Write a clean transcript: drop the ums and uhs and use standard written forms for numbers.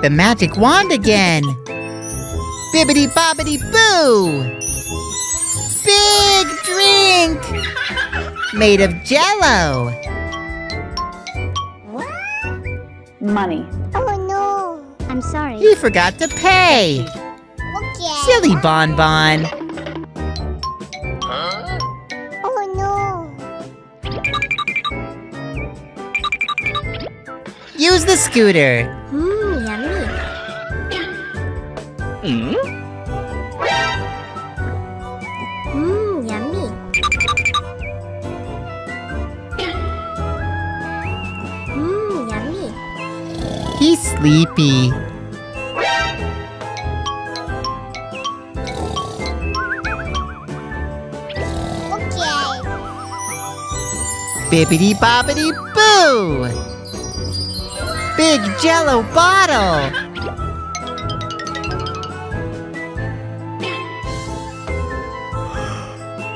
The magic wand again. Bibbidi bobbidi boo! Big drink! Made of Jell-O. Money. Oh no. I'm sorry. You forgot to pay. Okay. Silly Bonbon. Oh no. Use the scooter. Yummy. Yummy. Yummy. He's sleepy. Okay. Bibbidi bobbidi boo! Big Jell-O bottle.